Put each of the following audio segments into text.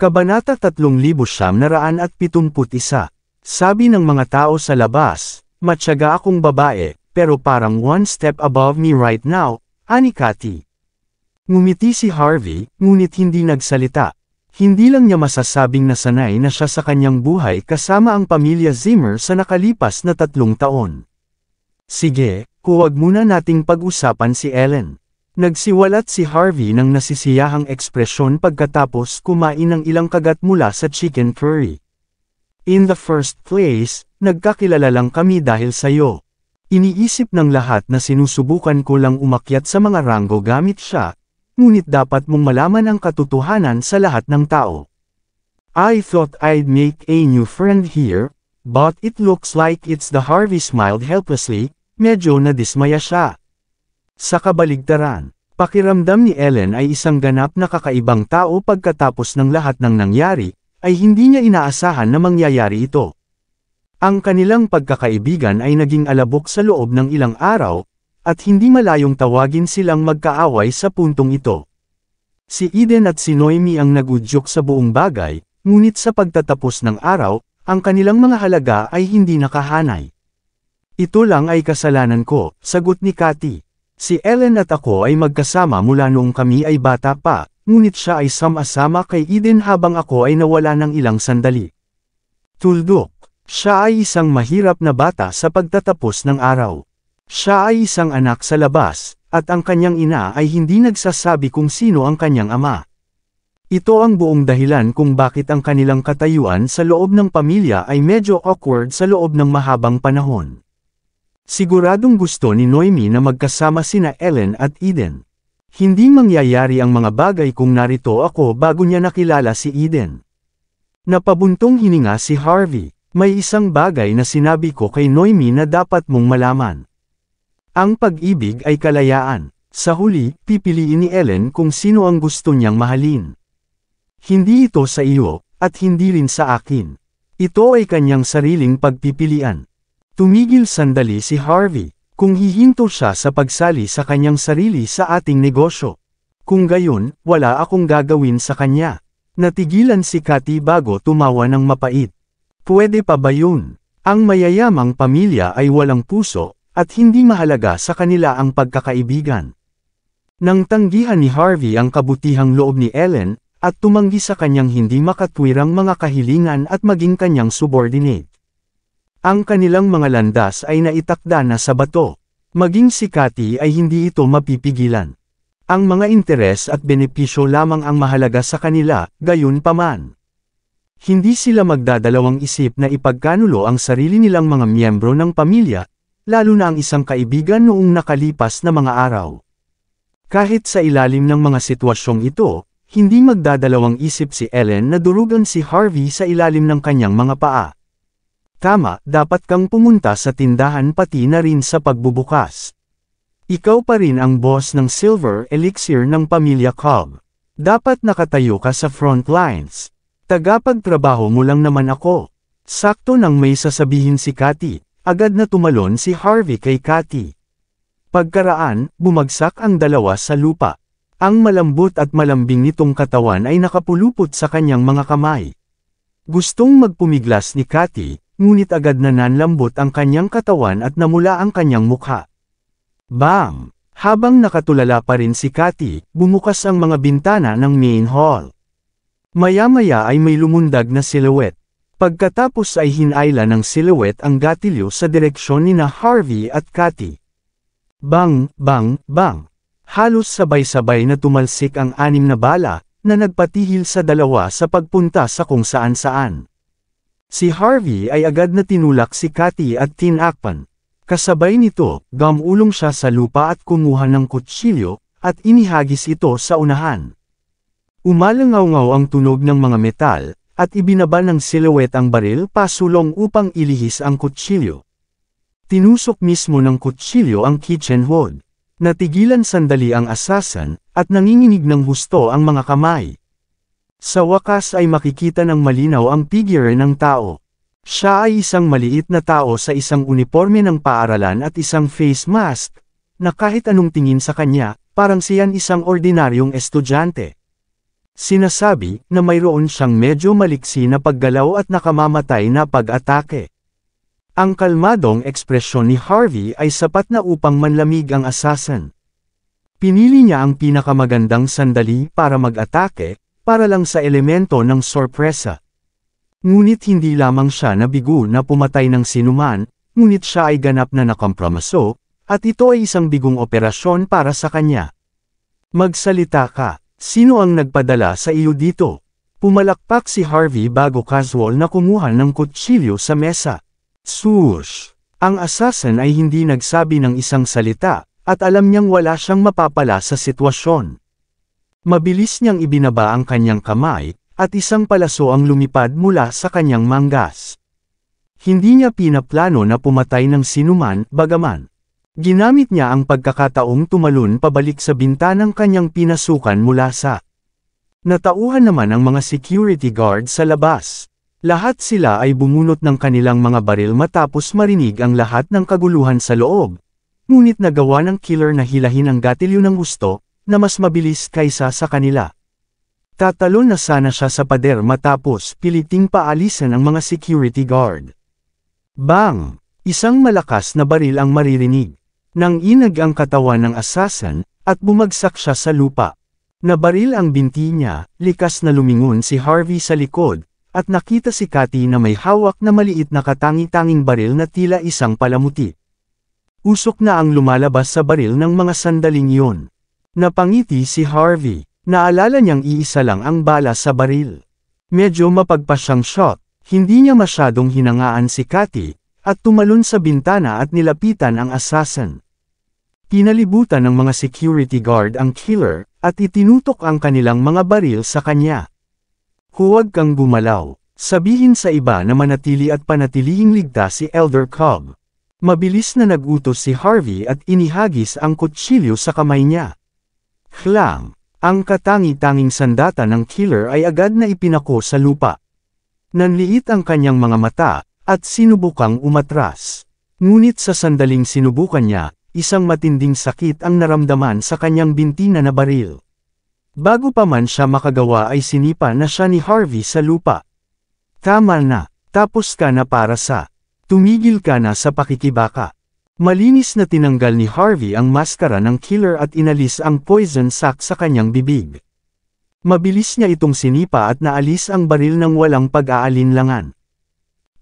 Kabanata 3971. Sabi ng mga tao sa labas, "Matyaga akong babae, pero parang one step above me right now," ani Cathy. Ngumiti si Harvey, ngunit hindi nagsalita. Hindi lang niya masasabing nasanay na siya sa kanyang buhay kasama ang pamilya Zimmer sa nakalipas na 3 taon. "Sige, huwag muna nating pag-usapan si Ellen." Nagsiwalat si Harvey ng nasisiyahang ekspresyon pagkatapos kumain ng ilang kagat mula sa chicken curry. "In the first place, nagkakilala lang kami dahil sa'yo. Iniisip ng lahat na sinusubukan ko lang umakyat sa mga ranggo gamit siya, ngunit dapat mong malaman ang katotohanan sa lahat ng tao. I thought I'd make a new friend here, but it looks like it's the." Harvey smiled helplessly, medyo nadismaya siya. Sa kabaligtaran, pakiramdam ni Ellen ay isang ganap na kakaibang tao pagkatapos ng lahat ng nangyari, ay hindi niya inaasahan na mangyayari ito. Ang kanilang pagkakaibigan ay naging alabok sa loob ng ilang araw, at hindi malayong tawagin silang magkaaway sa puntong ito. Si Eden at si Noemi ang nagudyok sa buong bagay, ngunit sa pagtatapos ng araw, ang kanilang mga halaga ay hindi nakahanay. "Ito lang ay kasalanan ko," sagot ni Cathy. "Si Ellen at ako ay magkasama mula noong kami ay bata pa, ngunit siya ay sama-sama kay Eden habang ako ay nawala ng ilang sandali." Tuldok, siya ay isang mahirap na bata sa pagtatapos ng araw. Siya ay isang anak sa labas, at ang kanyang ina ay hindi nagsasabi kung sino ang kanyang ama. Ito ang buong dahilan kung bakit ang kanilang katayuan sa loob ng pamilya ay medyo awkward sa loob ng mahabang panahon. Siguradong gusto ni Noemi na magkasama sina Ellen at Eden. "Hindi mangyayari ang mga bagay kung narito ako bago niya nakilala si Eden." Napabuntong hininga si Harvey. "May isang bagay na sinabi ko kay Noemi na dapat mong malaman. Ang pag-ibig ay kalayaan. Sa huli, pipiliin ni Ellen kung sino ang gusto niyang mahalin. Hindi ito sa iyo, at hindi rin sa akin. Ito ay kanyang sariling pagpipilian." Tumigil sandali si Harvey. Kung hihinto siya sa pagsali sa kanyang sarili sa ating negosyo. Kung gayon, wala akong gagawin sa kanya. Natigilan si Cathy bago tumawa ng mapait. "Pwede pa ba yun? Ang mayayamang pamilya ay walang puso, at hindi mahalaga sa kanila ang pagkakaibigan." Nang tanggihan ni Harvey ang kabutihang loob ni Ellen, at tumanggi sa kanyang hindi makatwirang mga kahilingan at maging kanyang subordinate. Ang kanilang mga landas ay naitakda na sa bato. Maging si Cathy ay hindi ito mapipigilan. Ang mga interes at benepisyo lamang ang mahalaga sa kanila, gayon paman. Hindi sila magdadalawang isip na ipagkanulo ang sarili nilang mga miyembro ng pamilya, lalo na ang isang kaibigan noong nakalipas na mga araw. Kahit sa ilalim ng mga sitwasyong ito, hindi magdadalawang isip si Ellen na durugan si Harvey sa ilalim ng kanyang mga paa. "Tama, dapat kang pumunta sa tindahan pati na rin sa pagbubukas. Ikaw pa rin ang boss ng Silver Elixir ng pamilya Cobb. Dapat nakatayo ka sa front lines. Tagapagtrabaho mo lang naman ako." Sakto nang may sasabihin si Cathy, agad na tumalon si Harvey kay Cathy. Pagkaraan, bumagsak ang dalawa sa lupa. Ang malambot at malambing nitong katawan ay nakapulupot sa kanyang mga kamay. Gustong magpumiglas ni Cathy, ngunit agad na nanlambot ang kanyang katawan at namula ang kanyang mukha. Bam! Habang nakatulala pa rin si Cathy, bumukas ang mga bintana ng main hall. Maya-maya ay may lumundag na silhouette. Pagkatapos ay hinayla ng silhouette ang gatilyo sa direksyon ni na Harvey at Cathy. Bang, bang, bang! Halos sabay-sabay na tumalsik ang 6 na bala, na nagpatihil sa dalawa sa pagpunta sa kung saan-saan. Si Harvey ay agad na tinulak si Cathy at tinakpan. Kasabay nito, gamulong siya sa lupa at kumuha ng kutsilyo, at inihagis ito sa unahan. Umalangaw-ngaw ang tunog ng mga metal, at ibinaba ng silhouette ang baril pasulong upang ilihis ang kutsilyo. Tinusok mismo ng kutsilyo ang kitchen hood. Natigilan sandali ang assassin, at nanginginig ng husto ang mga kamay. Sa wakas ay makikita ng malinaw ang figure ng tao. Siya ay isang maliit na tao sa isang uniforme ng paaralan at isang face mask, na kahit anong tingin sa kanya, parang siyan isang ordinaryong estudyante. Sinasabi na mayroon siyang medyo maliksi na paggalaw at nakamamatay na pag-atake. Ang kalmadong ekspresyon ni Harvey ay sapat na upang manlamig ang assassin. Pinili niya ang pinakamagandang sandali para mag-atake, para lang sa elemento ng sorpresa. Ngunit hindi lamang siya nabigo na pumatay ng sinuman, ngunit siya ay ganap na nakompromiso, at ito ay isang bigong operasyon para sa kanya. Magsalita ka, sino ang nagpadala sa iyo dito? Pumalakpak si Harvey bago casual na kumuha ng kutsilyo sa mesa. Swoosh! Ang assassin ay hindi nagsabi ng isang salita, at alam niyang wala siyang mapapala sa sitwasyon. Mabilis niyang ibinaba ang kanyang kamay, at isang palaso ang lumipad mula sa kanyang manggas. Hindi niya pinaplano na pumatay ng sinuman, bagaman. Ginamit niya ang pagkakataong tumalon pabalik sa bintanang kanyang pinasukan mula sa. Natauhan naman ang mga security guard sa labas. Lahat sila ay bumunot ng kanilang mga baril matapos marinig ang lahat ng kaguluhan sa loob. Ngunit nagawa ng killer na hilahin ang gatilyo ng gusto, na mas mabilis kaysa sa kanila. Tatalon na sana siya sa pader matapos piliting paalisan ang mga security guard. Bang! Isang malakas na baril ang maririnig. Nang inag ang katawan ng assassin, at bumagsak siya sa lupa. Nabaril ang binti niya, likas na lumingon si Harvey sa likod, at nakita si Cathy na may hawak na maliit na katangi-tanging baril na tila isang palamuti. Usok na ang lumalabas sa baril ng mga sandaling iyon. Napangiti si Harvey. Naalala niyang iisa lang ang bala sa baril. Medyo mapagpasyang shot, hindi niya masyadong hinangaan si Cathy, at tumalon sa bintana at nilapitan ang assassin. Pinalibutan ng mga security guard ang killer, at itinutok ang kanilang mga baril sa kanya. Huwag kang gumalaw. Sabihin sa iba na manatili at panatilihing ligtas si Elder Cobb. Mabilis na nagutos si Harvey at inihagis ang kutsilyo sa kamay niya. Klang! Ang katangi-tanging sandata ng killer ay agad na ipinako sa lupa. Nanliit ang kanyang mga mata, at sinubukang umatras. Ngunit sa sandaling sinubukan niya, isang matinding sakit ang naramdaman sa kanyang binti na nabaril. Bago pa man siya makagawa ay sinipa na siya ni Harvey sa lupa. Tama na, tapos ka na para sa. Tumigil ka na sa pakikibaka. Malinis na tinanggal ni Harvey ang maskara ng killer at inalis ang poison sac sa kanyang bibig. Mabilis niya itong sinipa at naalis ang baril ng walang pag-aalinlangan.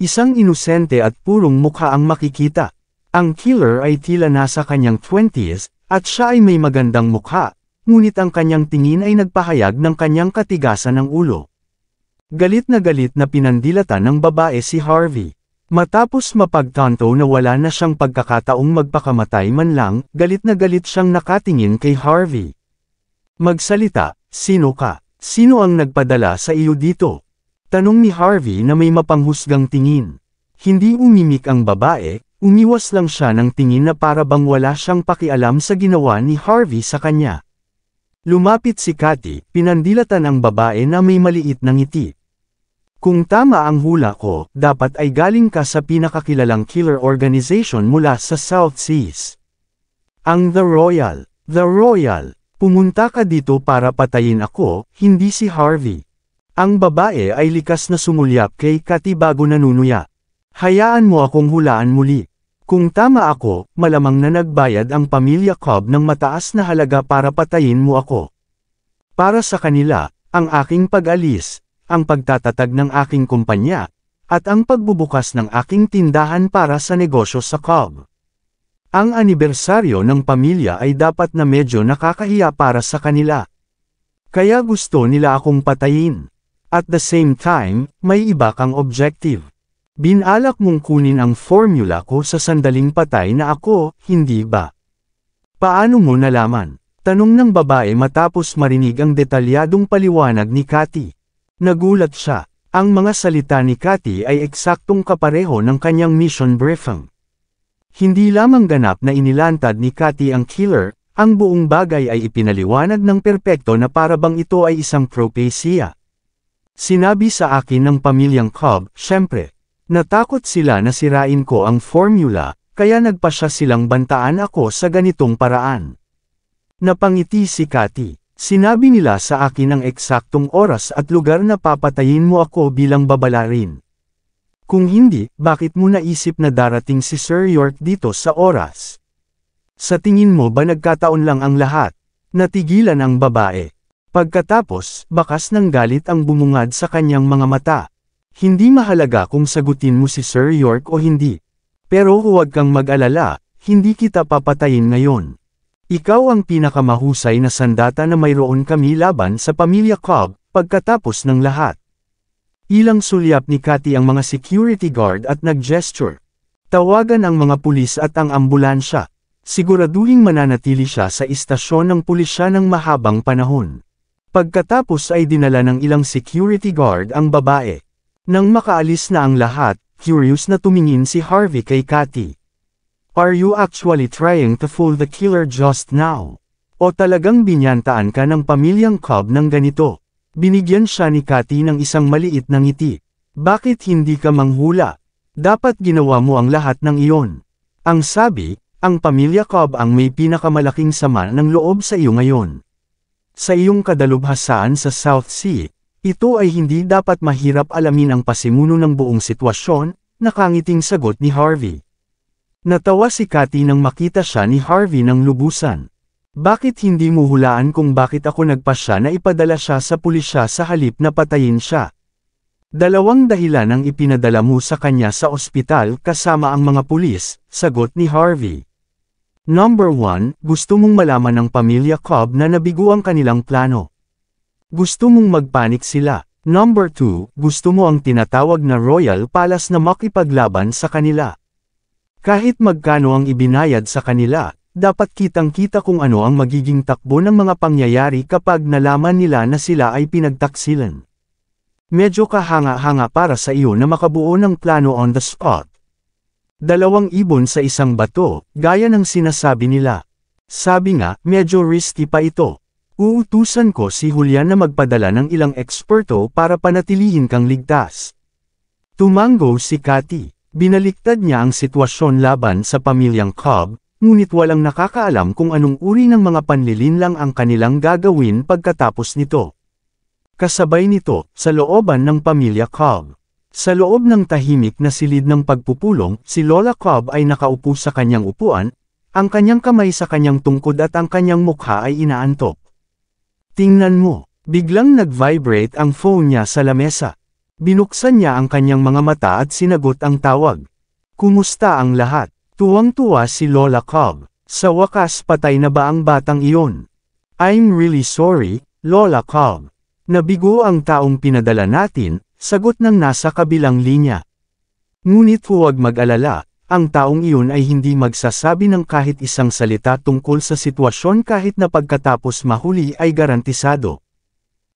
Isang inosente at purong mukha ang makikita. Ang killer ay tila nasa kanyang 20s, at siya ay may magandang mukha. Ngunit ang kanyang tingin ay nagpahayag ng kanyang katigasan ng ulo. Galit na pinandilatan ng babae si Harvey. Matapos mapagtanto na wala na siyang pagkakataong magpakamatay man lang, galit na galit siyang nakatingin kay Harvey. Magsalita, sino ka? Sino ang nagpadala sa iyo dito? Tanong ni Harvey na may mapanghusgang tingin. Hindi umimik ang babae, umiwas lang siya ng tingin na para bang wala siyang pakialam sa ginawa ni Harvey sa kanya. Lumapit si Cathy, pinandilatan ang babae na may maliit na ngiti. Kung tama ang hula ko, dapat ay galing ka sa pinakakilalang killer organization mula sa South Seas. Ang The Royal. Pumunta ka dito para patayin ako, hindi si Harvey. Ang babae ay likas na sumulyap kay Cathy bago nanunuya. Hayaan mo akong hulaan muli. Kung tama ako, malamang na nagbayad ang pamilya Cobb ng mataas na halaga para patayin mo ako. Para sa kanila, ang aking pag-alis, ang pagtatatag ng aking kumpanya, at ang pagbubukas ng aking tindahan para sa negosyo sa Cobb. Ang anibersaryo ng pamilya ay dapat na medyo nakakahiya para sa kanila. Kaya gusto nila akong patayin. At the same time, may iba kang objective. Binalak mong kunin ang formula ko sa sandaling patay na ako, hindi ba? Paano mo nalaman? Tanong ng babae matapos marinig ang detalyadong paliwanag ni Cathy. Nagulat siya. Ang mga salita ni Cathy ay eksaktong kapareho ng kanyang mission briefing. Hindi lamang ganap na inilantad ni Cathy ang killer, ang buong bagay ay ipinaliwanag ng perpekto na para bang ito ay isang propesya. Sinabi sa akin ng pamilyang Cobb, syempre. Natakot sila na sirain ko ang formula, kaya nagpasya silang bantaan ako sa ganitong paraan. Napangiti si Cathy. Sinabi nila sa akin ang eksaktong oras at lugar na papatayin mo ako bilang babala rin. Kung hindi, bakit mo naisip na darating si Sir York dito sa oras? Sa tingin mo ba nagkataon lang ang lahat? Natigilan ang babae. Pagkatapos, bakas ng galit ang bumungad sa kanyang mga mata. Hindi mahalaga kung sagutin mo si Sir York o hindi. Pero huwag kang mag-alala, hindi kita papatayin ngayon. Ikaw ang pinakamahusay na sandata na mayroon kami laban sa pamilya Cobb, pagkatapos ng lahat. Ilang sulyap ni Cathy ang mga security guard at nag-gesture. Tawagan ang mga pulis at ang ambulansya. Siguraduhing mananatili siya sa istasyon ng pulisya ng mahabang panahon. Pagkatapos ay dinala ng ilang security guard ang babae. Nang makaalis na ang lahat, curious na tumingin si Harvey kay Cathy. Are you actually trying to fool the killer just now? O talagang binyantaan ka ng pamilyang Cobb ng ganito? Binigyan siya ni Cathy ng isang maliit na ngiti. Bakit hindi ka manghula? Dapat ginawa mo ang lahat ng iyon. Ang sabi, ang pamilya Cobb ang may pinakamalaking sama ng loob sa iyo ngayon. Sa iyong kadalubhasaan sa South Sea, ito ay hindi dapat mahirap alamin ang pasimuno ng buong sitwasyon, nakangiting sagot ni Harvey. Natawa si Cathy nang makita siya ni Harvey ng lubusan. Bakit hindi mo hulaan kung bakit ako nagpasya na ipadala siya sa pulisya sa halip na patayin siya? Dalawang dahilan ang ipinadala mo sa kanya sa ospital kasama ang mga pulis, sagot ni Harvey. Number 1, gusto mong malaman ng pamilya Cobb na nabigo ang kanilang plano. Gusto mong magpanik sila. Number 2, gusto mo ang tinatawag na Royal Palace na makipaglaban sa kanila. Kahit magkano ang ibinayad sa kanila, dapat kitang-kita kung ano ang magiging takbo ng mga pangyayari kapag nalaman nila na sila ay pinagtaksilan. Medyo kahanga-hanga para sa iyo na makabuo ng plano on the spot. 2 ibon sa isang bato, gaya ng sinasabi nila. Sabi nga, medyo risky pa ito. Uutusan ko si Julian na magpadala ng ilang eksperto para panatilihin kang ligtas. Tumango si Cathy. Binaliktad niya ang sitwasyon laban sa pamilyang Cobb, ngunit walang nakakaalam kung anong uri ng mga panlilinlang ang kanilang gagawin pagkatapos nito. Kasabay nito, sa looban ng pamilya Cobb. Sa loob ng tahimik na silid ng pagpupulong, si Lola Cobb ay nakaupo sa kanyang upuan, ang kanyang kamay sa kanyang tungkod at ang kanyang mukha ay inaantok. Tingnan mo, biglang nag-vibrate ang phone niya sa lamesa. Binuksan niya ang kanyang mga mata at sinagot ang tawag. Kumusta ang lahat? Tuwang-tuwa si Lola Cobb. Sa wakas patay na ba ang batang iyon? I'm really sorry, Lola Cobb. Nabigo ang taong pinadala natin, sagot ng nasa kabilang linya. Ngunit huwag mag-alala, ang taong iyon ay hindi magsasabi ng kahit isang salita tungkol sa sitwasyon kahit na pagkatapos mahuli ay garantisado.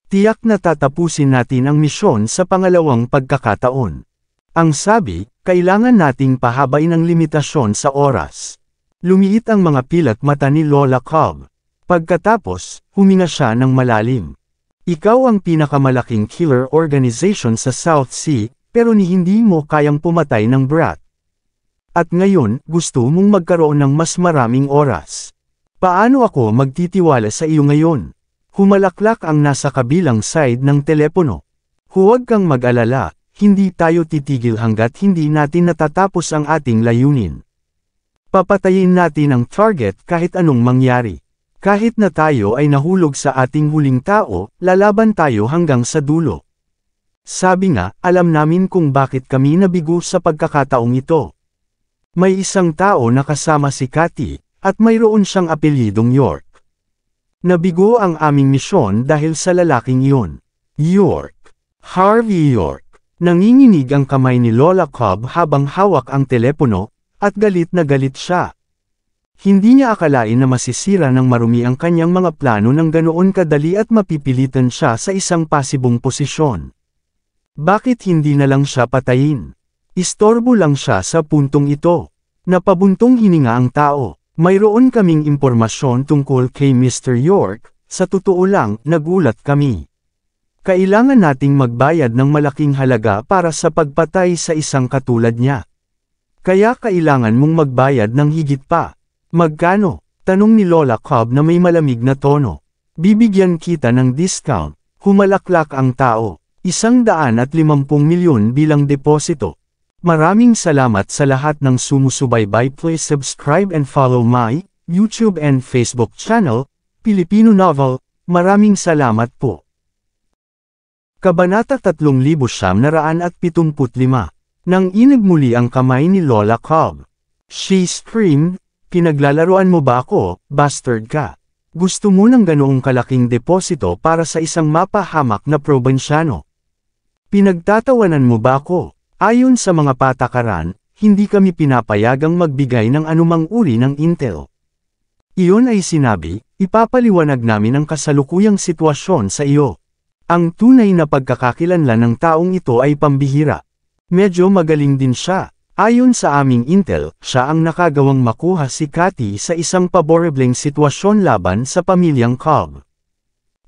Tiyak na tatapusin natin ang misyon sa pangalawang pagkakataon. Ang sabi, kailangan nating pahabain ang limitasyon sa oras. Lumiit ang mga pilat mata ni Lola Cobb. Pagkatapos, huminga siya ng malalim. Ikaw ang pinakamalaking killer organization sa South Sea, pero hindi mo kayang pumatay ng brat. At ngayon, gusto mong magkaroon ng mas maraming oras. Paano ako magtitiwala sa iyo ngayon? Humalaklak ang nasa kabilang side ng telepono. Huwag kang mag-alala, hindi tayo titigil hanggat hindi natin natatapos ang ating layunin. Papatayin natin ang target kahit anong mangyari. Kahit na tayo ay nahulog sa ating huling tao, lalaban tayo hanggang sa dulo. Sabi nga, alam namin kung bakit kami nabigo sa pagkakataong ito. May isang tao na kasama si Cathy, at mayroon siyang apelyidong York. Nabigo ang aming misyon dahil sa lalaking iyon. York. Harvey York. Nanginginig ang kamay ni Lola Cobb habang hawak ang telepono, at galit na galit siya. Hindi niya akalain na masisira ng marumi ang kanyang mga plano ng ganoon kadali at mapipilitan siya sa isang pasibong posisyon. Bakit hindi na lang siya patayin? Istorbo lang siya sa puntong ito. Napabuntong hininga ang tao. Mayroon kaming impormasyon tungkol kay Mr. York, sa totoo lang, nagulat kami. Kailangan nating magbayad ng malaking halaga para sa pagpatay sa isang katulad niya. Kaya kailangan mong magbayad ng higit pa. Magkano? Tanong ni Lola Cobb na may malamig na tono. Bibigyan kita ng discount. Humalaklak ang tao. 150 milyon bilang deposito. Maraming salamat sa lahat ng sumusubaybay. Please subscribe and follow my YouTube and Facebook channel, Pilipino Novel. Maraming salamat po. Kabanata 3975. Nang inag muli ang kamay ni Lola Cobb. She screamed, "Pinaglalaroan mo ba ako, bastard ka? Gusto mo ng ganoong kalaking deposito para sa isang mapahamak na probinsyano? Pinagtatawanan mo ba ako?" Ayon sa mga patakaran, hindi kami pinapayagang magbigay ng anumang uri ng intel. Iyon ay sinabi, ipapaliwanag namin ang kasalukuyang sitwasyon sa iyo. Ang tunay na pagkakakilanlan ng taong ito ay pambihira. Medyo magaling din siya. Ayon sa aming intel, siya ang nakagawang makuha si Cathy sa isang paborebleng sitwasyon laban sa pamilyang Cobb.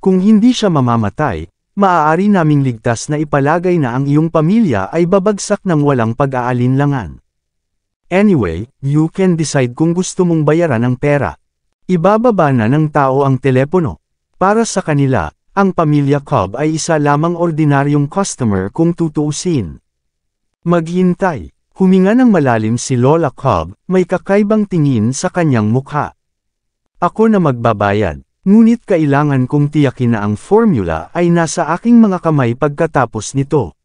Kung hindi siya mamamatay, maaari naming ligtas na ipalagay na ang iyong pamilya ay babagsak ng walang pag-aalinlangan. Anyway, you can decide kung gusto mong bayaran ang pera. Ibababa na ng tao ang telepono. Para sa kanila, ang pamilya Cobb ay isa lamang ordinaryong customer kung tutuusin. Maghintay. Huminga ng malalim si Lola Cobb, may kakaibang tingin sa kanyang mukha. Ako na magbabayad, ngunit kailangan kong tiyakin na ang formula ay nasa aking mga kamay pagkatapos nito.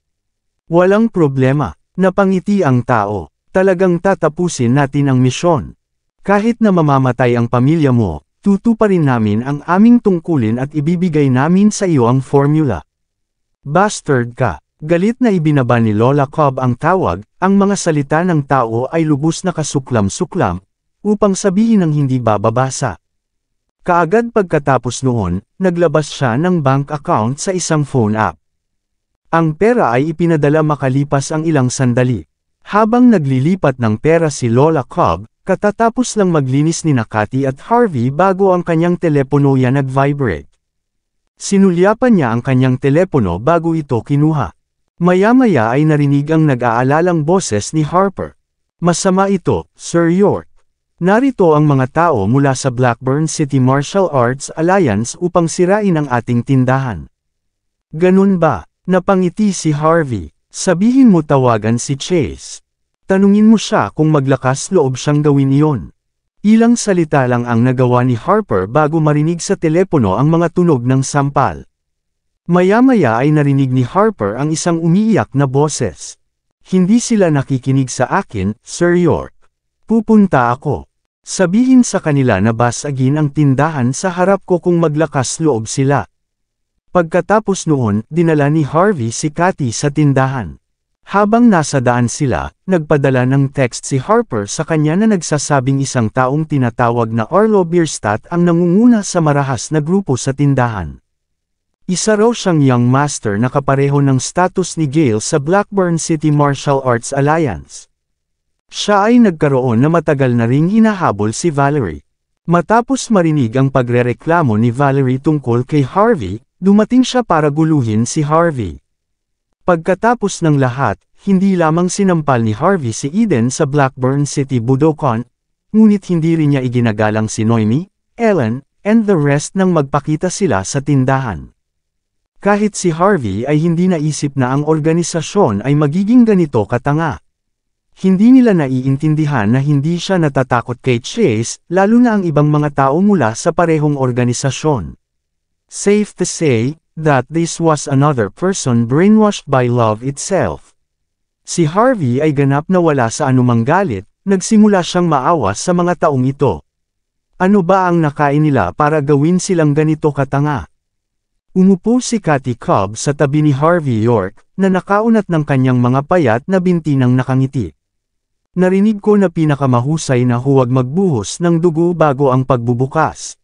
Walang problema, napangiti ang tao, talagang tatapusin natin ang misyon. Kahit na mamamatay ang pamilya mo, tutuparin namin ang aming tungkulin at ibibigay namin sa iyo ang formula. Bastard ka! Galit na ibinaba ni Lola Cobb ang tawag, ang mga salita ng tao ay lubos na kasuklam-suklam, upang sabihin ng hindi bababasa. Kaagad pagkatapos noon, naglabas siya ng bank account sa isang phone app. Ang pera ay ipinadala makalipas ang ilang sandali. Habang naglilipat ng pera si Lola Cobb, katatapos lang maglinis ni Cathy at Harvey bago ang kanyang telepono nag-vibrate. Sinulyapan niya ang kanyang telepono bago ito kinuha. Maya-maya ay narinig ang nag-aalalang boses ni Harper. "Masama ito, Sir York. Narito ang mga tao mula sa Blackburn City Martial Arts Alliance upang sirain ang ating tindahan." "Ganun ba?" Napangiti si Harvey. "Sabihin mo tawagan si Chase. Tanungin mo siya kung maglakas loob siyang gawin iyon." Ilang salita lang ang nagawa ni Harper bago marinig sa telepono ang mga tunog ng sampal. Maya-maya ay narinig ni Harper ang isang umiiyak na boses. "Hindi sila nakikinig sa akin, Sir York. Pupunta ako. Sabihin sa kanila na basagin ang tindahan sa harap ko kung maglakas loob sila." Pagkatapos noon, dinala ni Harvey si Cathy sa tindahan. Habang nasa daan sila, nagpadala ng text si Harper sa kanya na nagsasabing isang taong tinatawag na Arlo Bierstadt ang nangunguna sa marahas na grupo sa tindahan. Isa raw siyang young master na kapareho ng status ni Gale sa Blackburn City Martial Arts Alliance. Siya ay nagkaroon na matagal na ring hinahabol si Valerie. Matapos marinig ang pagrereklamo ni Valerie tungkol kay Harvey, dumating siya para guluhin si Harvey. Pagkatapos ng lahat, hindi lamang sinampal ni Harvey si Eden sa Blackburn City Budokan, ngunit hindi rin niya iginagalang si Noemi, Ellen, and the rest nang magpakita sila sa tindahan. Kahit si Harvey ay hindi naisip na ang organisasyon ay magiging ganito katanga. Hindi nila naiintindihan na hindi siya natatakot kay Chase, lalo na ang ibang mga tao mula sa parehong organisasyon. Safe to say, that this was another person brainwashed by love itself. Si Harvey ay ganap na wala sa anumang galit, nagsimula siyang maawa sa mga taong ito. Ano ba ang nakain nila para gawin silang ganito katanga? Umupo si Cathy Cobb sa tabi ni Harvey York, na nakaunat ng kanyang mga payat na binti ng nakangiti. "Narinig ko na pinakamahusay na huwag magbuhos ng dugo bago ang pagbubukas.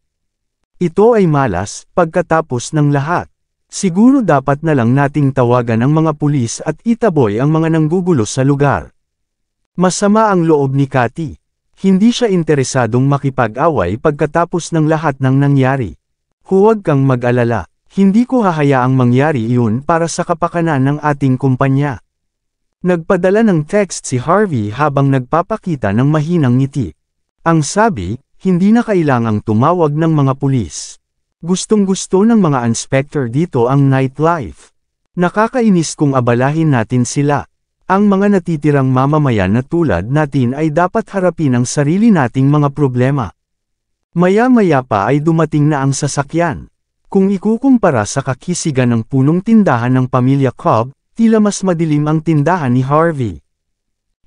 Ito ay malas, pagkatapos ng lahat. Siguro dapat na lang nating tawagan ang mga pulis at itaboy ang mga nanggugulo sa lugar." Masama ang loob ni Cathy. Hindi siya interesadong makipag-away pagkatapos ng lahat ng nangyari. "Huwag kang mag-alala. Hindi ko hahayaang mangyari iyon para sa kapakanan ng ating kumpanya." Nagpadala ng text si Harvey habang nagpapakita ng mahinang ngiti. Ang sabi, hindi na kailangang tumawag ng mga pulis. Gustong-gusto ng mga inspector dito ang nightlife. Nakakainis kung abalahin natin sila. Ang mga natitirang mamamayan na tulad natin ay dapat harapin ang sarili nating mga problema. Maya-maya pa ay dumating na ang sasakyan. Kung ikukumpara sa kakisigan ng punong tindahan ng pamilya Cobb, tila mas madilim ang tindahan ni Harvey.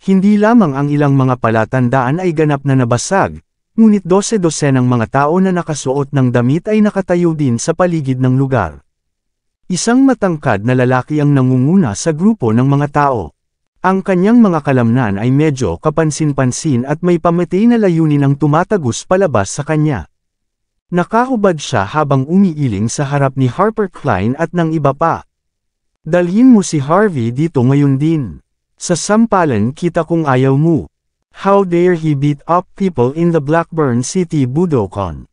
Hindi lamang ang ilang mga palatandaan ay ganap na nabasag, ngunit dose-dosenang mga tao na nakasuot ng damit ay nakatayo din sa paligid ng lugar. Isang matangkad na lalaki ang nangunguna sa grupo ng mga tao. Ang kanyang mga kalamnan ay medyo kapansin-pansin at may pamatay na layunin ang tumatagos palabas sa kanya. Nakahubad siya habang umiiling sa harap ni Harper Klein at ng iba pa. Dalhin mo si Harvey dito ngayon din. Sa sampalan kita kung ayaw mo. How dare he beat up people in the Blackburn City Budokan.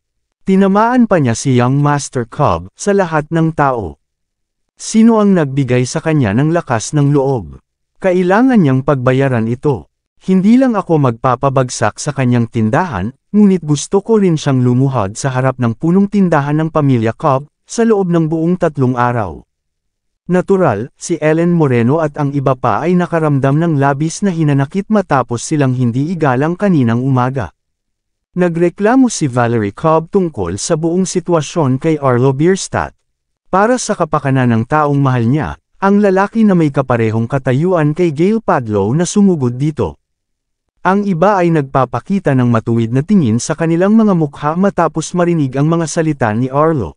Tinamaan pa niya si Young Master Cobb sa lahat ng tao. Sino ang nagbigay sa kanya ng lakas ng loob? Kailangan niyang pagbayaran ito. Hindi lang ako magpapabagsak sa kanyang tindahan, ngunit gusto ko rin siyang lumuhod sa harap ng punong tindahan ng pamilya Cobb, sa loob ng buong 3 araw. Natural, si Ellen Moreno at ang iba pa ay nakaramdam ng labis na hinanakit matapos silang hindi igalang kaninang umaga. Nagreklamo si Valerie Cobb tungkol sa buong sitwasyon kay Arlo Bierstadt. Para sa kapakanan ng taong mahal niya, ang lalaki na may kaparehong katayuan kay Gail Padlow na sumugod dito. Ang iba ay nagpapakita ng matuwid na tingin sa kanilang mga mukha matapos marinig ang mga salita ni Arlo.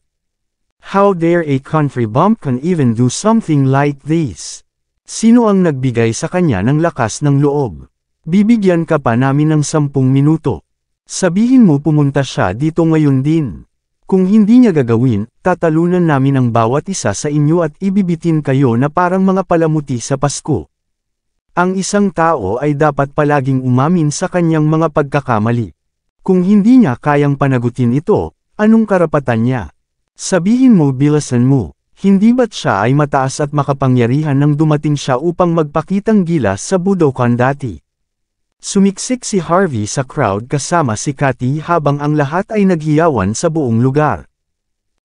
How dare a country bumpkin even do something like this? Sino ang nagbigay sa kanya ng lakas ng loob? Bibigyan ka pa namin ng 10 minuto. Sabihin mo pumunta siya dito ngayon din. Kung hindi niya gagawin, tatalunan namin ang bawat isa sa inyo at ibibitin kayo na parang mga palamuti sa Pasko. Ang isang tao ay dapat palaging umamin sa kanyang mga pagkakamali. Kung hindi niya kayang panagutin ito, anong karapatan niya? Sabihin mo bilasan mo, hindi ba't siya ay mataas at makapangyarihan nang dumating siya upang magpakitang gilas sa Budokan dati? Sumiksik si Harvey sa crowd kasama si Cathy habang ang lahat ay naghiyawan sa buong lugar.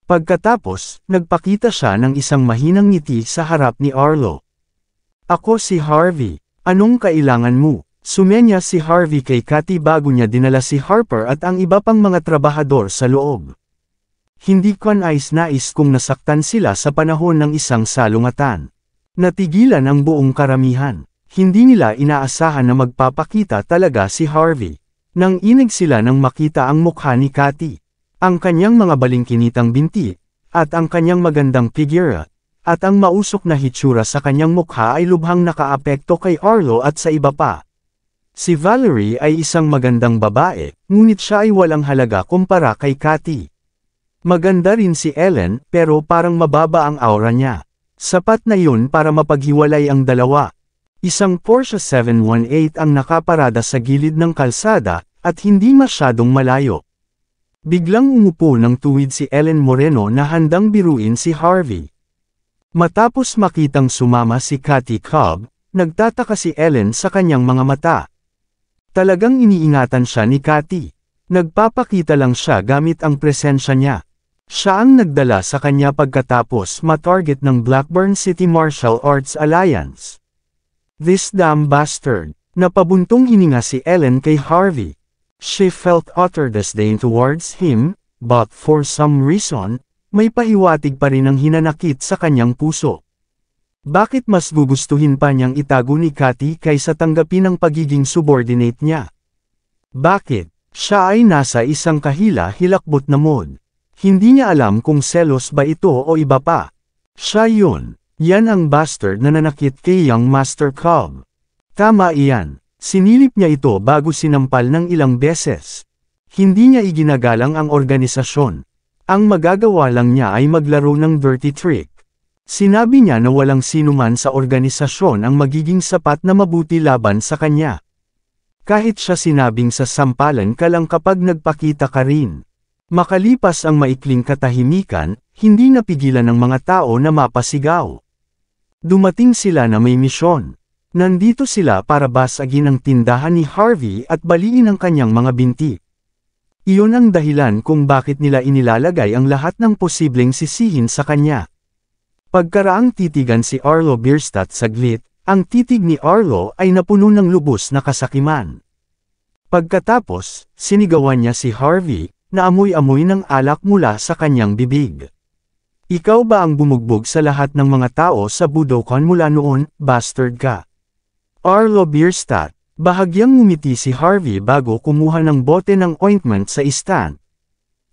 Pagkatapos, nagpakita siya ng isang mahinang ngiti sa harap ni Arlo. Ako si Harvey. Anong kailangan mo? Sumenya si Harvey kay Cathy bago niya dinala si Harper at ang iba pang mga trabahador sa loob. Hindi ko nais kung nasaktan sila sa panahon ng isang salungatan. Natigilan ang buong karamihan. Hindi nila inaasahan na magpapakita talaga si Harvey. Nang inig sila nang makita ang mukha ni Cathy, ang kanyang mga balingkinitang binti, at ang kanyang magandang figura, at ang mausok na hitsura sa kanyang mukha ay lubhang nakaapekto kay Arlo at sa iba pa. Si Valerie ay isang magandang babae, ngunit siya ay walang halaga kumpara kay Cathy. Maganda rin si Ellen, pero parang mababa ang aura niya. Sapat na yun para mapaghiwalay ang dalawa. Isang Porsche 718 ang nakaparada sa gilid ng kalsada, at hindi masyadong malayo. Biglang umupo ng tuwid si Ellen Moreno na handang biruin si Harvey. Matapos makitang sumama si Cathy Cobb, nagtataka si Ellen sa kanyang mga mata. Talagang iniingatan siya ni Cathy. Nagpapakita lang siya gamit ang presensya niya. Siya ang nagdala sa kanya pagkatapos matarget ng Blackburn City Martial Arts Alliance. This damn bastard. Napabuntong hininga si Ellen kay Harvey. She felt utter disdain towards him, but for some reason, may pahiwatig pa rin ang hinanakit sa kanyang puso. Bakit mas gugustuhin pa niyang itago ni Cathy kaysa tanggapin ang pagiging subordinate niya? Bakit? Siya ay nasa isang kahila-hilakbot na mood. Hindi niya alam kung selos ba ito o iba pa. Siya yun. Yan ang bastard na nanakit kay Young Master Cobb. Tama iyan. Sinilip niya ito bago sinampal ng ilang beses. Hindi niya iginagalang ang organisasyon. Ang magagawa lang niya ay maglaro ng dirty trick. Sinabi niya na walang sinuman sa organisasyon ang magiging sapat na mabuti laban sa kanya. Kahit siya sinabing sa sampalan ka lang kapag nagpakita ka rin. Makalipas ang maikling katahimikan, hindi napigilan ng mga tao na mapasigaw. Dumating sila na may misyon. Nandito sila para basagin ang tindahan ni Harvey at baliin ang kanyang mga binti. Iyon ang dahilan kung bakit nila inilalagay ang lahat ng posibleng sisihin sa kanya. Pagkaraang titigan si Arlo Bierstadt saglit, ang titig ni Arlo ay napuno ng lubos na kasakiman. Pagkatapos, sinigawan niya si Harvey, na amoy-amoy ng alak mula sa kanyang bibig. Ikaw ba ang bumugbog sa lahat ng mga tao sa Budokan mula noon, bastard ka? Arlo Bierstadt. Bahagyang ngumiti si Harvey bago kumuha ng bote ng ointment sa stand.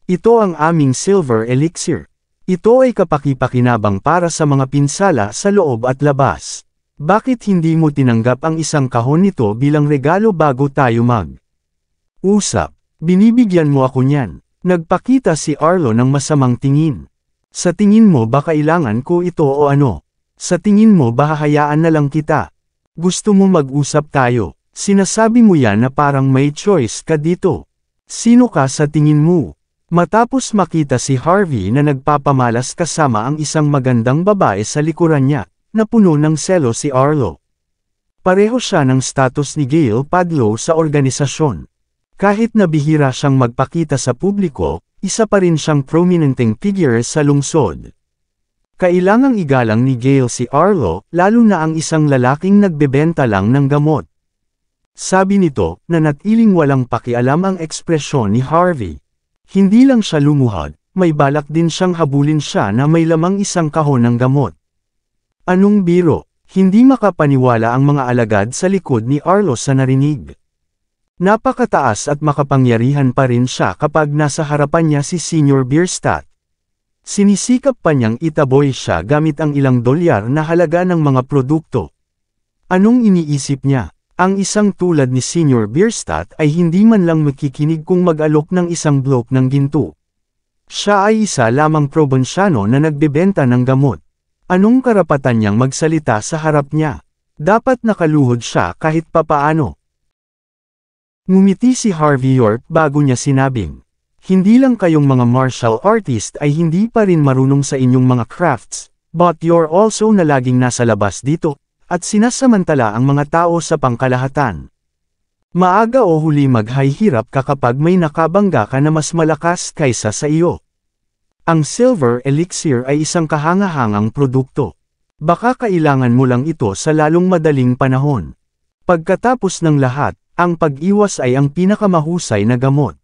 Ito ang aming silver elixir. Ito ay kapaki-pakinabang para sa mga pinsala sa loob at labas. Bakit hindi mo tinanggap ang isang kahon nito bilang regalo bago tayo mag-usap? Binibigyan mo ako niyan. Nagpakita si Arlo ng masamang tingin. Sa tingin mo ba kailangan ko ito o ano? Sa tingin mo ba hahayaan na lang kita? Gusto mo mag-usap tayo? Sinasabi mo yan na parang may choice ka dito. Sino ka sa tingin mo? Matapos makita si Harvey na nagpapamalas kasama ang isang magandang babae sa likuran niya, napuno ng selo si Arlo. Pareho siya ng status ni Gail Padlow sa organisasyon. Kahit na bihira siyang magpakita sa publiko, isa pa rin siyang prominenteng figure sa lungsod. Kailangang igalang ni Gail si Arlo, lalo na ang isang lalaking nagbebenta lang ng gamot. Sabi nito, na natiling walang pakialam ang ekspresyon ni Harvey. Hindi lang siya lumuhod, may balak din siyang habulin siya na may lamang isang kahon ng gamot. Anong biro? Hindi makapaniwala ang mga alagad sa likod ni Arlo sa narinig. Napakataas at makapangyarihan pa rin siya kapag nasa harapan niya si Senior Bierstadt. Sinisikap pa niyang itaboy siya gamit ang ilang dolyar na halaga ng mga produkto. Anong iniisip niya? Ang isang tulad ni Senior Bierstadt ay hindi man lang makikinig kung mag-alok ng isang bloke ng ginto. Siya ay isa lamang probinsyano na nagbebenta ng gamot. Anong karapatan niyang magsalita sa harap niya? Dapat nakaluhod siya kahit papaano. Ngumiti si Harvey York bago niya sinabing, hindi lang kayong mga martial artist ay hindi pa rin marunong sa inyong mga crafts, but you're also na laging nasa labas dito, at sinasamantala ang mga tao sa pangkalahatan. Maaga o huli maghihirap ka kapag may nakabangga ka na mas malakas kaysa sa iyo. Ang silver elixir ay isang kahangahangang produkto. Baka kailangan mo lang ito sa lalong madaling panahon. Pagkatapos ng lahat, ang pag-iwas ay ang pinakamahusay na gamot.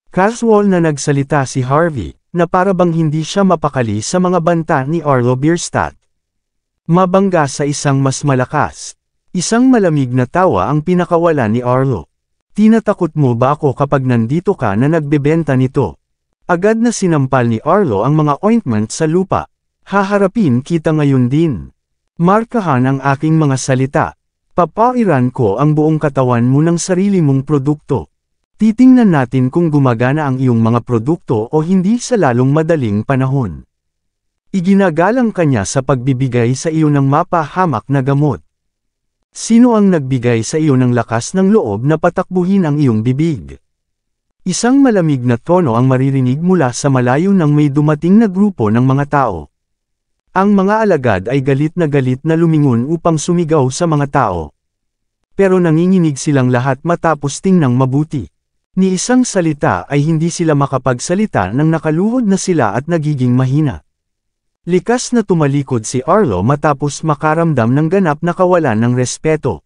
Casual na nagsalita si Harvey, na parabang hindi siya mapakali sa mga banta ni Arlo Bierstadt. Mabangga sa isang mas malakas. Isang malamig na tawa ang pinakawala ni Arlo. Tinatakot mo ba ako kapag nandito ka na nagbebenta nito? Agad na sinampal ni Arlo ang mga ointment sa lupa. Haharapin kita ngayon din. Markahan ang aking mga salita. Papairan ko ang buong katawan mo ng sarili mong produkto. Titingnan natin kung gumagana ang iyong mga produkto o hindi sa lalong madaling panahon. Iginagalang kanya sa pagbibigay sa iyo ng mapahamak na gamot. Sino ang nagbigay sa iyo ng lakas ng loob na patakbuhin ang iyong bibig? Isang malamig na tono ang maririnig mula sa malayo nang may dumating na grupo ng mga tao. Ang mga alagad ay galit na lumingon upang sumigaw sa mga tao. Pero nanginginig silang lahat matapos tingnang mabuti. Ni isang salita ay hindi sila makapagsalita nang nakaluhod na sila at nagiging mahina. Likas na tumalikod si Arlo matapos makaramdam ng ganap na kawalan ng respeto.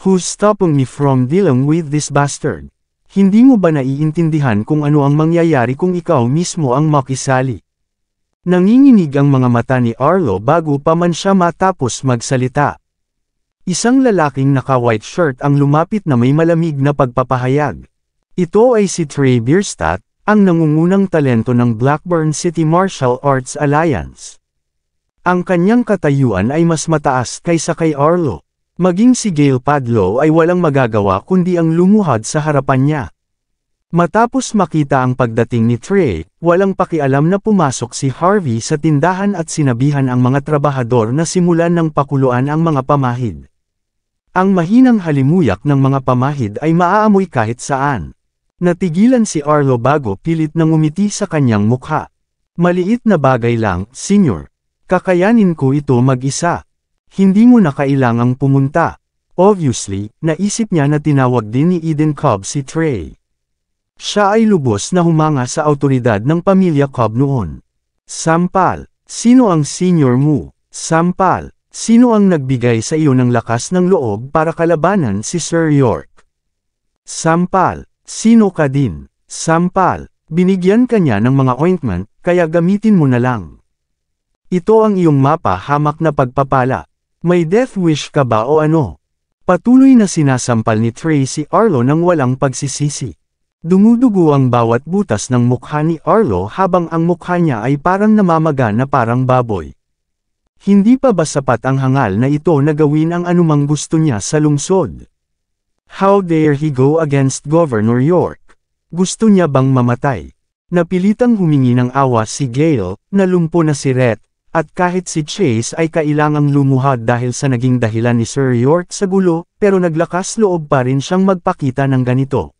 Who's stopping me from dealing with this bastard? Hindi mo ba naiintindihan kung ano ang mangyayari kung ikaw mismo ang makisali? Nanginginig ang mga mata ni Arlo bago pa man siya matapos magsalita. Isang lalaking naka-white shirt ang lumapit na may malamig na pagpapahayag. Ito ay si Trey Bierstadt, ang nangungunang talento ng Blackburn City Martial Arts Alliance. Ang kanyang katayuan ay mas mataas kaysa kay Arlo. Maging si Gail Padlow ay walang magagawa kundi ang lumuhad sa harapan niya. Matapos makita ang pagdating ni Trey, walang pakialam na pumasok si Harvey sa tindahan at sinabihan ang mga trabahador na simulan ng pakuluan ang mga pamahid. Ang mahinang halimuyak ng mga pamahid ay maaamoy kahit saan. Natigilan si Arlo bago pilit na ngumiti sa kanyang mukha. Maliit na bagay lang, senyor. Kakayanin ko ito mag-isa. Hindi mo na kailangang pumunta. Obviously, naisip niya na tinawag din ni Eden Cobb si Trey. Siya ay lubos na humanga sa awtoridad ng pamilya Cobb noon. Sampal, sino ang senior mo? Sampal, sino ang nagbigay sa iyo ng lakas ng loob para kalabanan si Sir York? Sampal, sino ka din? Sampal, binigyan ka niya ng mga ointment, kaya gamitin mo na lang. Ito ang iyong mapa hamak na pagpapala. May death wish ka ba o ano? Patuloy na sinasampal ni Trey si Arlo nang walang pagsisisi. Dumudugo ang bawat butas ng mukha ni Arlo habang ang mukha niya ay parang namamaga na parang baboy. Hindi pa ba sapat ang hangal na ito na gawin ang anumang gusto niya sa lungsod? How dare he go against Governor York? Gusto niya bang mamatay? Napilitang humingi ng awa si Gale, nalumpo na si Rhett, at kahit si Chase ay kailangang lumuhad dahil sa naging dahilan ni Sir York sa gulo, pero naglakas loob pa rin siyang magpakita ng ganito.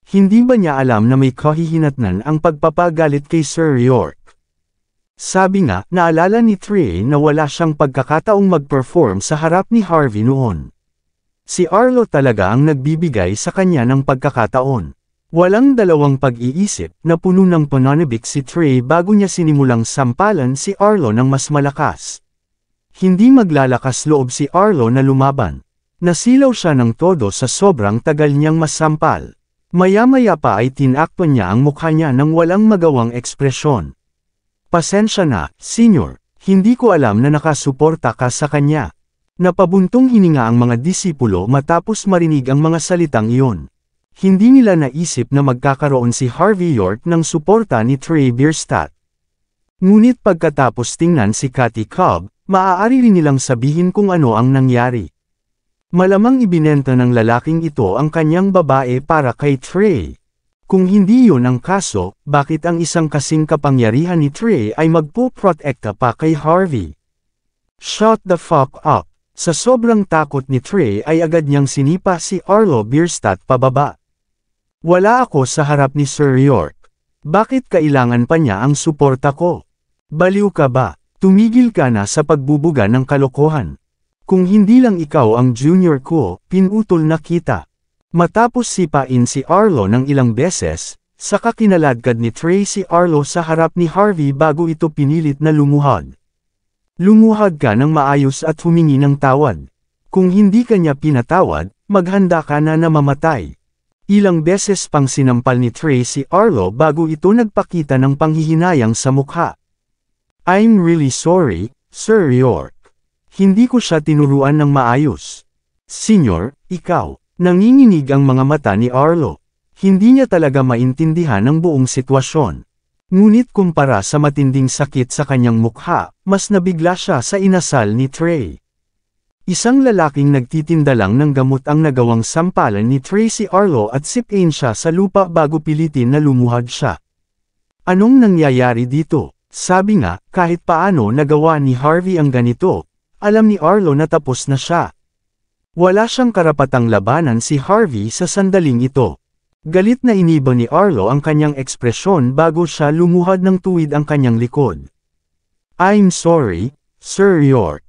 Hindi ba niya alam na may kahihinatnan ang pagpapagalit kay Sir York? Sabi nga, naalala ni Trey na wala siyang pagkakataong mag-perform sa harap ni Harvey noon. Si Arlo talaga ang nagbibigay sa kanya ng pagkakataon. Walang dalawang pag-iisip na puno ng pananabik si Trey bago niya sinimulang sampalan si Arlo ng mas malakas. Hindi maglalakas loob si Arlo na lumaban. Nasilaw siya ng todo sa sobrang tagal niyang masampal. Maya-maya pa ay tinakpan niya ang mukha niya nang walang magawang ekspresyon. Pasensya na, Senyor, hindi ko alam na nakasuporta ka sa kanya. Napabuntong hininga ang mga disipulo matapos marinig ang mga salitang iyon. Hindi nila naisip na magkakaroon si Harvey York ng suporta ni Trey Bierstadt. Ngunit pagkatapos tingnan si Cathy Cobb, maaari rin nilang sabihin kung ano ang nangyari. Malamang ibinenta ng lalaking ito ang kanyang babae para kay Trey. Kung hindi yun ang kaso, bakit ang isang kasing kapangyarihan ni Trey ay magpo-protekta pa kay Harvey? Shut the fuck up! Sa sobrang takot ni Trey ay agad niyang sinipa si Arlo Bierstadt pababa. Wala ako sa harap ni Sir York. Bakit kailangan pa niya ang suporta ko? Baliw ka ba? Tumigil ka na sa pagbubuga ng kalokohan. Kung hindi lang ikaw ang junior ko, pinutol na kita. Matapos sipain si Arlo ng ilang beses, saka kinaladkad ni Trey si Arlo sa harap ni Harvey bago ito pinilit na lumuhad. Lumuhad ka ng maayos at humingi ng tawad. Kung hindi ka niya pinatawad, maghanda ka na mamatay. Ilang beses pang sinampal ni Trey si Arlo bago ito nagpakita ng panghihinayang sa mukha. I'm really sorry, Sir York. Hindi ko siya tinuruan ng maayos. Senyor, ikaw. Nanginginig ang mga mata ni Arlo. Hindi niya talaga maintindihan ang buong sitwasyon. Ngunit kumpara sa matinding sakit sa kanyang mukha, mas nabigla siya sa inasal ni Trey. Isang lalaking nagtitinda lang ng gamot ang nagawang sampalan ni Trey si Arlo at sipain siya sa lupa bago pilitin na lumuhad siya. Anong nangyayari dito? Sabi nga, kahit paano nagawa ni Harvey ang ganito, alam ni Arlo na tapos na siya. Wala siyang karapatang labanan si Harvey sa sandaling ito. Galit na iniba ni Arlo ang kanyang ekspresyon bago siya lumuhad ng tuwid ang kanyang likod. I'm sorry, Sir York.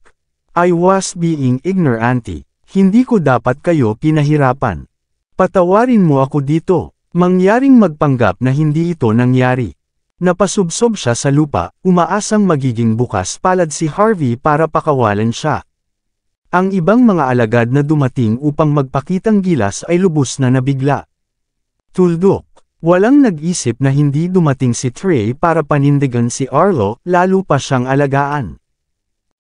I was being ignorant. Hindi ko dapat kayo pinahirapan. Patawarin mo ako dito. Mangyaring magpanggap na hindi ito nangyari. Napasubsob siya sa lupa, umaasang magiging bukas palad si Harvey para pakawalan siya. Ang ibang mga alagad na dumating upang magpakitang gilas ay lubos na nabigla. Tuldok, walang nag-isip na hindi dumating si Trey para panindigan si Arlo, lalo pa siyang alagaan.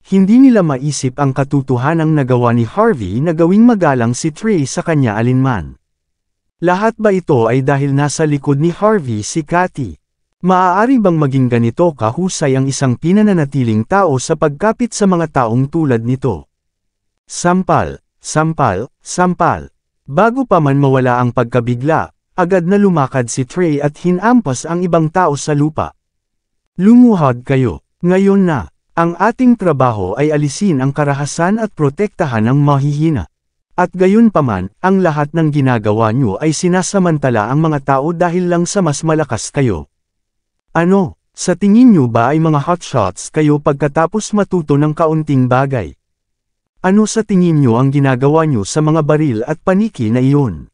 Hindi nila maisip ang katotohanang nagawa ni Harvey na gawing magalang si Trey sa kanya alinman. Lahat ba ito ay dahil nasa likod ni Harvey si Cathy? Maaari bang maging ganito kahusay ang isang pinananatiling tao sa pagkapit sa mga taong tulad nito? Sampal, sampal, sampal. Bago pa man mawala ang pagkabigla, agad na lumakad si Trey at hinampas ang ibang tao sa lupa. Lumuhad kayo, ngayon na. Ang ating trabaho ay alisin ang karahasan at protektahan ang mahihina. At gayon paman, ang lahat ng ginagawa nyo ay sinasamantala ang mga tao dahil lang sa mas malakas kayo. Ano, sa tingin nyo ba ay mga hotshots kayo pagkatapos matuto ng kaunting bagay? Ano sa tingin nyo ang ginagawa nyo sa mga baril at paniki na iyon?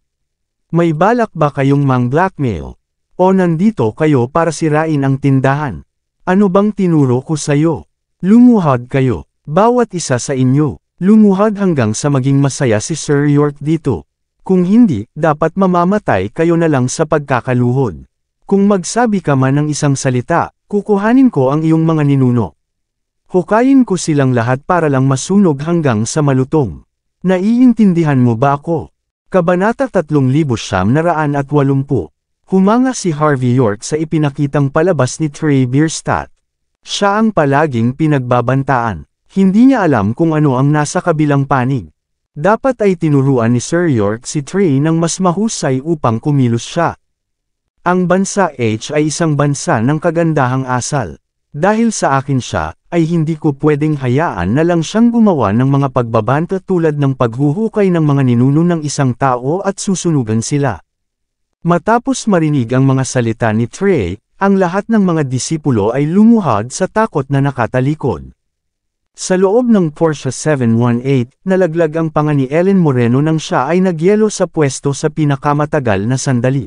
May balak ba kayong mang-blackmail? O nandito kayo para sirain ang tindahan? Ano bang tinuro ko sayo? Lumuhad kayo, bawat isa sa inyo. Lumuhad hanggang sa maging masaya si Sir York dito. Kung hindi, dapat mamamatay kayo na lang sa pagkakaluhod. Kung magsabi ka man ng isang salita, kukuhanin ko ang iyong mga ninuno. Hukayin ko silang lahat para lang masunog hanggang sa malutong. Naiintindihan mo ba ako? Kabanata 3980. Humanga si Harvey York sa ipinakitang palabas ni Trey Bierstadt. Siya ang palaging pinagbabantaan. Hindi niya alam kung ano ang nasa kabilang panig. Dapat ay tinuruan ni Sir York si Trey ng mas mahusay upang kumilos siya. Ang bansa H ay isang bansa ng kagandahang asal. Dahil sa akin siya, ay hindi ko pwedeng hayaan na lang siyang gumawa ng mga pagbabanta tulad ng paghuhukay ng mga ninuno ng isang tao at susunugan sila. Matapos marinig ang mga salita ni Trey, ang lahat ng mga disipulo ay lumuhad sa takot na nakatalikod. Sa loob ng Porsche 718, nalaglag ang panga ni Ellen Moreno nang siya ay nagyelo sa pwesto sa pinakamatagal na sandali.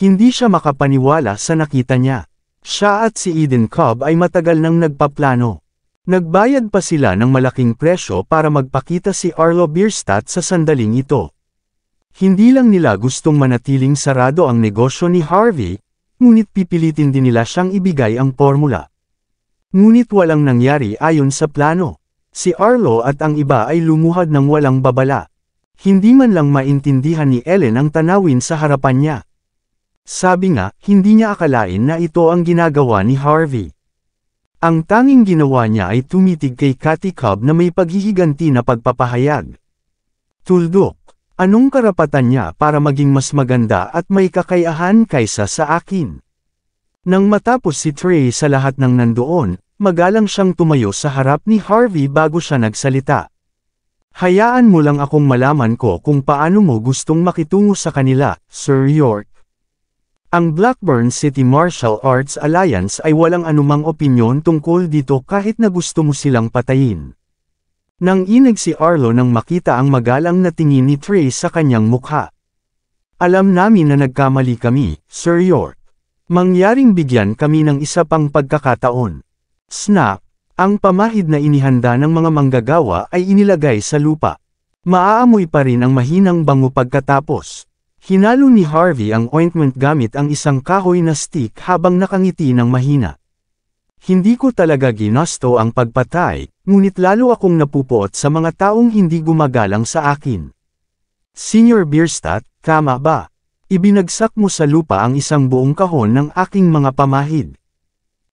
Hindi siya makapaniwala sa nakita niya. Siya at si Eden Cobb ay matagal nang nagpaplano. Nagbayad pa sila ng malaking presyo para magpakita si Arlo Bierstadt sa sandaling ito. Hindi lang nila gustong manatiling sarado ang negosyo ni Harvey, ngunit pipilitin din nila siyang ibigay ang formula. Ngunit walang nangyari ayon sa plano. Si Arlo at ang iba ay lumuhad ng walang babala. Hindi man lang maintindihan ni Ellen ang tanawin sa harapan niya. Sabi nga, hindi niya akalain na ito ang ginagawa ni Harvey. Ang tanging ginawa niya ay tumitig kay Cathy Cobb na may paghihiganti na pagpapahayag. Tuldok, anong karapatan niya para maging mas maganda at may kakayahan kaysa sa akin? Nang matapos si Trey sa lahat ng nandoon, magalang siyang tumayo sa harap ni Harvey bago siya nagsalita. Hayaan mo lang akong malaman ko kung paano mo gustong makitungo sa kanila, Sir York. Ang Blackburn City Martial Arts Alliance ay walang anumang opinyon tungkol dito kahit na gusto mo silang patayin. Nang inig si Arlo nang makita ang magalang na tingin ni Trey sa kanyang mukha. Alam namin na nagkamali kami, Sir York. Mangyaring bigyan kami ng isa pang pagkakataon. Snap, ang pamahid na inihanda ng mga manggagawa ay inilagay sa lupa. Maaamoy pa rin ang mahinang bango pagkatapos. Hinalo ni Harvey ang ointment gamit ang isang kahoy na stick habang nakangiti ng mahina. Hindi ko talaga ginusto ang pagpatay, ngunit lalo akong napupuot sa mga taong hindi gumagalang sa akin. Senior Bierstadt, tama ba? Ibinagsak mo sa lupa ang isang buong kahon ng aking mga pamahid.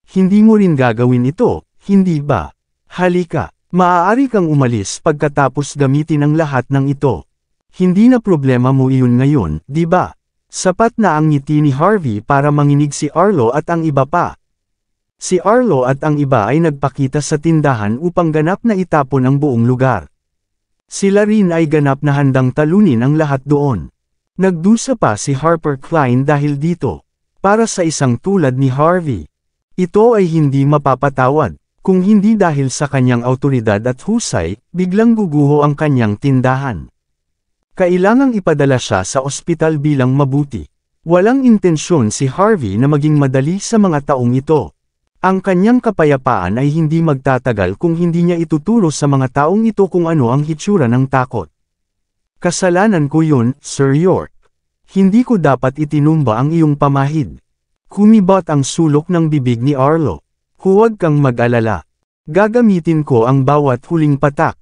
Hindi mo rin gagawin ito, hindi ba? Halika, maaari kang umalis pagkatapos gamitin ang lahat ng ito. Hindi na problema mo iyon ngayon, di ba? Sapat na ang ngiti ni Harvey para manginig si Arlo at ang iba pa. Si Arlo at ang iba ay nagpakita sa tindahan upang ganap na itapon ang buong lugar. Sila rin ay ganap na handang talunin ang lahat doon. Nagdusa pa si Harper Klein dahil dito. Para sa isang tulad ni Harvey. Ito ay hindi mapapatawad. Kung hindi dahil sa kanyang awtoridad at husay, biglang guguho ang kanyang tindahan. Kailangang ipadala siya sa ospital bilang mabuti. Walang intensyon si Harvey na maging madali sa mga taong ito. Ang kanyang kapayapaan ay hindi magtatagal kung hindi niya ituturo sa mga taong ito kung ano ang hitsura ng takot. Kasalanan ko yun, Sir York. Hindi ko dapat itinumba ang iyong pamahid. Kumibot ang sulok ng bibig ni Arlo. Huwag kang mag-alala. Gagamitin ko ang bawat huling patak.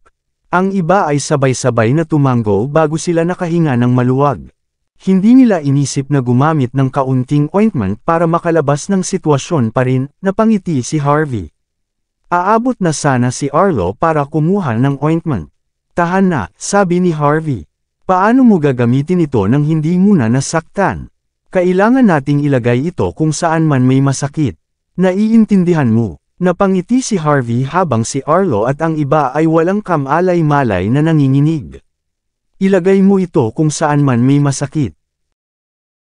Ang iba ay sabay-sabay na tumango bago sila nakahinga ng maluwag. Hindi nila inisip na gumamit ng kaunting ointment para makalabas ng sitwasyon pa rin, napangiti si Harvey. Aabot na sana si Arlo para kumuha ng ointment. Tahan na, sabi ni Harvey. Paano mo gagamitin ito nang hindi muna nasaktan? Kailangan nating ilagay ito kung saan man may masakit. Naiintindihan mo. Napangiti si Harvey habang si Arlo at ang iba ay walang kamalay-malay na nanginginig. Ilagay mo ito kung saan man may masakit.